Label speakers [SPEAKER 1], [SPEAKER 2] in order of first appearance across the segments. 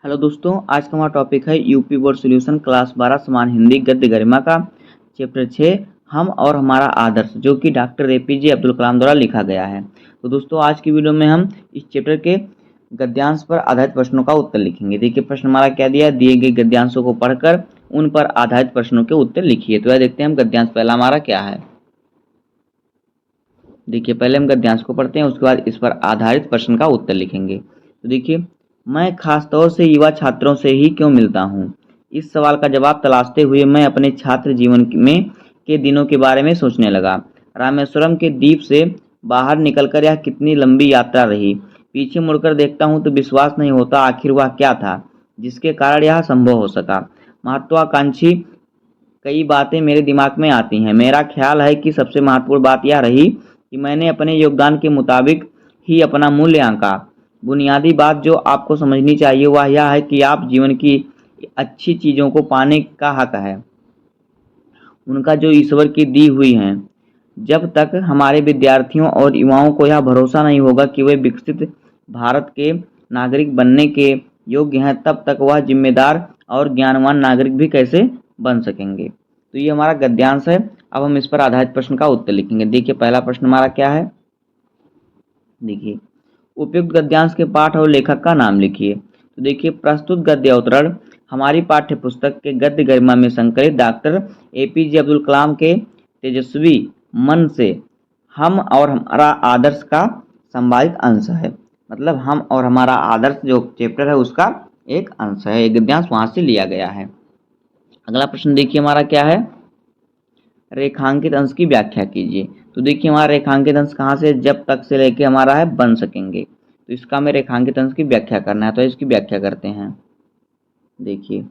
[SPEAKER 1] Hello दोस्तों, आज का हमारा टॉपिक है यूपी बोर्ड सॉल्यूशन क्लास 12 समान हिंदी गद्य गरिमा का चैप्टर 6 हम और हमारा आदर्श, जो कि डॉक्टर एपीजे अब्दुल कलाम द्वारा लिखा गया है। तो दोस्तों, आज की वीडियो में हम इस चैप्टर के गद्यांश पर आधारित प्रश्नों का उत्तर लिखेंगे। देखिए प्रश्न हमारा क्या दिया है, दिए गए गद्यांशों को पढ़कर उन पर आधारित प्रश्नों के उत्तर लिखिए। तो यह देखते हैं हम गद्यांश पहला हमारा क्या है। देखिए पहले हम गद्यांश को पढ़ते हैं, उसके बाद इस पर आधारित प्रश्न का उत्तर लिखेंगे। तो देखिए, मैं खासतौर से युवा छात्रों से ही क्यों मिलता हूँ, इस सवाल का जवाब तलाशते हुए मैं अपने छात्र जीवन में के दिनों के बारे में सोचने लगा। रामेश्वरम के द्वीप से बाहर निकलकर यह कितनी लंबी यात्रा रही। पीछे मुड़कर देखता हूँ तो विश्वास नहीं होता, आखिर वह क्या था जिसके कारण यह संभव हो सका। महत्वाकांक्षी कई बातें मेरे दिमाग में आती हैं। मेरा ख्याल है कि सबसे महत्वपूर्ण बात यह रही कि मैंने अपने योगदान के मुताबिक ही अपना मूल्य आंका। बुनियादी बात जो आपको समझनी चाहिए वह यह है कि आप जीवन की अच्छी चीज़ों को पाने का हक है, उनका जो ईश्वर की दी हुई हैं। जब तक हमारे विद्यार्थियों और युवाओं को यह भरोसा नहीं होगा कि वे विकसित भारत के नागरिक बनने के योग्य हैं, तब तक वह जिम्मेदार और ज्ञानवान नागरिक भी कैसे बन सकेंगे। तो ये हमारा गद्यांश है। अब हम इस पर आधारित प्रश्न का उत्तर लिखेंगे। देखिए पहला प्रश्न हमारा क्या है। देखिए, उपयुक्त गद्यांश के पाठ और लेखक का नाम लिखिए। तो देखिए, प्रस्तुत गद्य अवतरण हमारी पाठ्य पुस्तक के गद्य गरिमा में संकलित डॉक्टर एपीजे अब्दुल कलाम के तेजस्वी मन से हम और हमारा आदर्श का संवादित अंश है। मतलब हम और हमारा आदर्श जो चैप्टर है उसका एक अंश है, एक गद्यांश वहां से लिया गया है। अगला प्रश्न देखिए हमारा क्या है, रेखांकित अंश की व्याख्या कीजिए। तो देखिए हमारा रेखांकित अंश कहाँ से, जब तक से लेके हमारा है बन सकेंगे। तो इसका हमें रेखांकित अंश की व्याख्या करना है, तो इसकी व्याख्या करते हैं। देखिए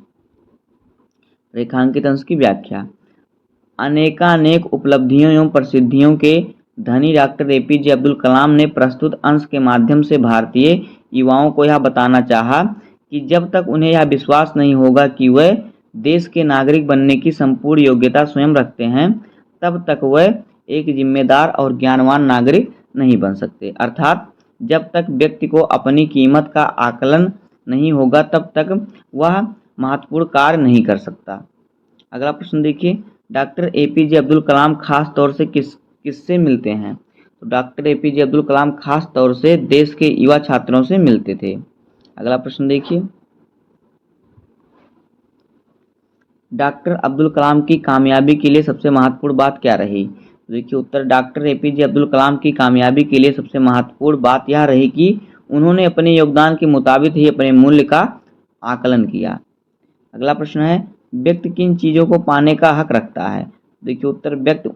[SPEAKER 1] रेखांकित अंश की व्याख्या, अनेकानेक उपलब्धियों एवं प्रसिद्धियों के धनी डॉक्टर एपीजे अब्दुल कलाम ने प्रस्तुत अंश के माध्यम से भारतीय युवाओं को यह बताना चाहा कि जब तक उन्हें यह विश्वास नहीं होगा कि वे देश के नागरिक बनने की संपूर्ण योग्यता स्वयं रखते हैं, तब तक वह एक जिम्मेदार और ज्ञानवान नागरिक नहीं बन सकते। अर्थात जब तक व्यक्ति को अपनी कीमत का आकलन नहीं होगा, तब तक वह महत्वपूर्ण कार्य नहीं कर सकता। अगला प्रश्न देखिए, डॉक्टर एपीजे अब्दुल कलाम खास तौर से किससे मिलते हैं। तो डॉक्टर एपीजे अब्दुल कलाम खास तौर से देश के युवा छात्रों से मिलते थे। अगला प्रश्न देखिए, डॉक्टर अब्दुल कलाम की कामयाबी के लिए सबसे महत्वपूर्ण बात क्या रही। तो देखिए उत्तर, डॉक्टर एपीजे अब्दुल कलाम की कामयाबी के लिए सबसे महत्वपूर्ण बात यह रही कि उन्होंने अपने योगदान के मुताबिक ही अपने मूल्य का आकलन किया। अगला प्रश्न है, व्यक्ति किन चीज़ों को पाने का हक रखता है। देखिए उत्तर, व्यक्ति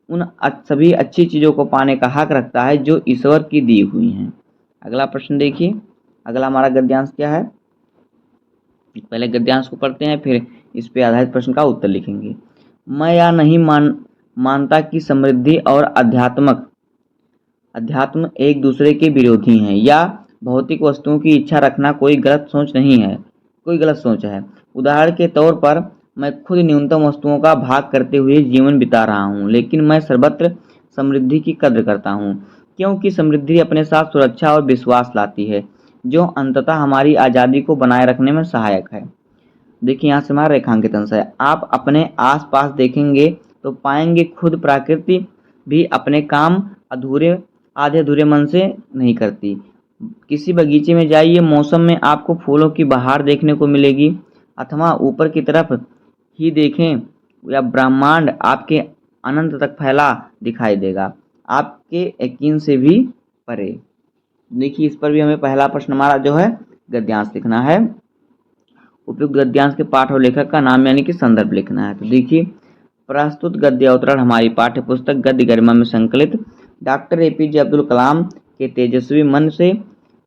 [SPEAKER 1] उन सभी अच्छी चीज़ों को पाने का हक रखता है जो ईश्वर की दी हुई हैं। अगला प्रश्न देखिए, अगला हमारा गद्यांश क्या है। पहले गद्यांश को पढ़ते हैं, फिर इस पे आधारित प्रश्न का उत्तर लिखेंगे। मैं यह नहीं मानता कि समृद्धि और अध्यात्म एक दूसरे के विरोधी हैं, या भौतिक वस्तुओं की इच्छा रखना कोई गलत सोच है। उदाहरण के तौर पर मैं खुद न्यूनतम वस्तुओं का भाग करते हुए जीवन बिता रहा हूँ, लेकिन मैं सर्वत्र समृद्धि की कद्र करता हूँ, क्योंकि समृद्धि अपने साथ सुरक्षा और विश्वास लाती है, जो अंततः हमारी आज़ादी को बनाए रखने में सहायक है। देखिए यहाँ से हमारा रेखांकित अंश है। आप अपने आसपास देखेंगे तो पाएंगे खुद प्रकृति भी अपने काम आधे अधूरे मन से नहीं करती। किसी बगीचे में जाइए, मौसम में आपको फूलों की बहार देखने को मिलेगी, अथवा ऊपर की तरफ ही देखें या ब्रह्मांड आपके अनंत तक फैला दिखाई देगा, आपके यकीन से भी परे। देखिए इस पर भी हमें पहला प्रश्न हमारा जो है गद्यांश लिखना है। उपयुक्त गद्यांश के पाठ और लेखक का नाम यानी कि संदर्भ लिखना है। तो देखिए, प्रस्तुत गद्य अवतरण हमारी पाठ्य पुस्तक गद्य गरिमा में संकलित डॉक्टर एपीजे अब्दुल कलाम के तेजस्वी मन से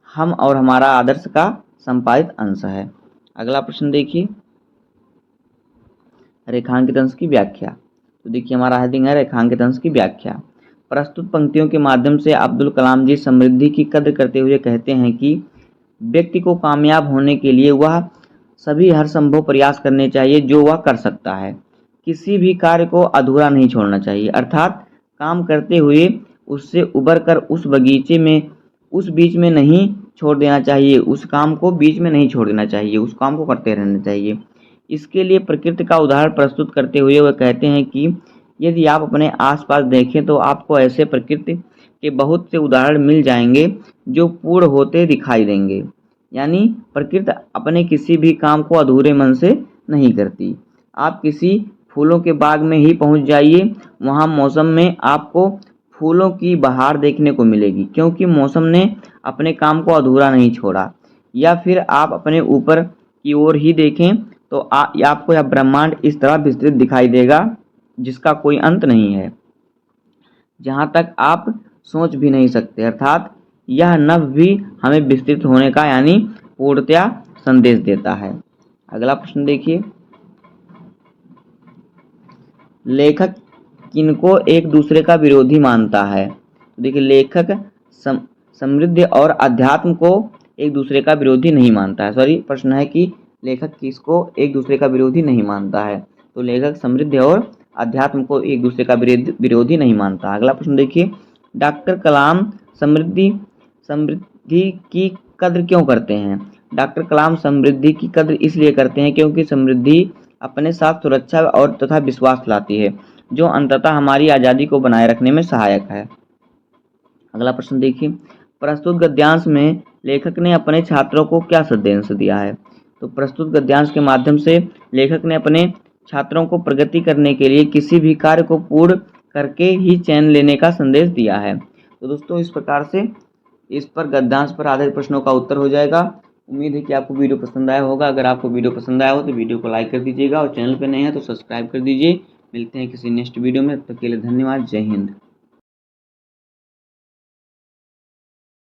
[SPEAKER 1] हम और हमारा आदर्श का संपादित अंश है। अगला प्रश्न देखिए, रेखांकित अंश की व्याख्या। तो देखिए हमारा हेडिंग है रेखांकित अंश की व्याख्या। प्रस्तुत पंक्तियों के माध्यम से अब्दुल कलाम जी समृद्धि की कद्र करते हुए कहते हैं कि व्यक्ति को कामयाब होने के लिए वह सभी हर संभव प्रयास करने चाहिए जो वह कर सकता है। किसी भी कार्य को अधूरा नहीं छोड़ना चाहिए, अर्थात काम करते हुए उससे उबर कर उस बीच में नहीं छोड़ देना चाहिए, उस काम को बीच में नहीं छोड़ देना चाहिए, उस काम को करते रहना चाहिए। इसके लिए प्रकृति का उदाहरण प्रस्तुत करते हुए वह कहते हैं कि यदि आप अपने आसपास देखें तो आपको ऐसे प्रकृति के बहुत से उदाहरण मिल जाएंगे जो पूर्ण होते दिखाई देंगे। यानी प्रकृति अपने किसी भी काम को अधूरे मन से नहीं करती। आप किसी फूलों के बाग में ही पहुंच जाइए, वहां मौसम में आपको फूलों की बहार देखने को मिलेगी, क्योंकि मौसम ने अपने काम को अधूरा नहीं छोड़ा। या फिर आप अपने ऊपर की ओर ही देखें तो आपको यह ब्रह्मांड इस तरह विस्तृत दिखाई देगा जिसका कोई अंत नहीं है, जहाँ तक आप सोच भी नहीं सकते। अर्थात यह नभ भी हमें विस्तृत होने का यानी पूर्णतया संदेश देता है। अगला प्रश्न देखिए, लेखक किनको एक दूसरे का विरोधी मानता है? तो देखिए, लेखक समृद्धि और अध्यात्म को एक दूसरे का विरोधी नहीं मानता है। सॉरी, प्रश्न है कि लेखक किसको एक दूसरे का विरोधी नहीं मानता है? तो लेखक समृद्धि और अध्यात्म को एक दूसरे का विरोधी नहीं मानता। अगला प्रश्न देखिए, डॉक्टर कलाम समृद्धि समृद्धि की कद्र क्यों करते हैं? डॉक्टर कलाम समृद्धि की कद्र इसलिए करते हैं क्योंकि समृद्धि अपने साथ सुरक्षा और तथा विश्वास लाती है, जो अंततः हमारी आज़ादी को बनाए रखने में सहायक है। अगला प्रश्न देखिए, प्रस्तुत गद्यांश में लेखक ने अपने छात्रों को क्या संदेश दिया है? तो प्रस्तुत गद्यांश के माध्यम से लेखक ने अपने छात्रों को प्रगति करने के लिए किसी भी कार्य को पूर्ण करके ही चैन लेने का संदेश दिया है। तो दोस्तों, इस प्रकार से इस पर गद्यांश पर आधारित प्रश्नों का उत्तर हो जाएगा। उम्मीद है कि आपको वीडियो पसंद आया होगा। अगर आपको वीडियो पसंद आया हो तो वीडियो को लाइक कर दीजिएगा और चैनल पर नए हैं तो सब्सक्राइब कर दीजिए। मिलते हैं किसी नेक्स्ट वीडियो में, तब तक के लिए धन्यवाद। जय हिंद।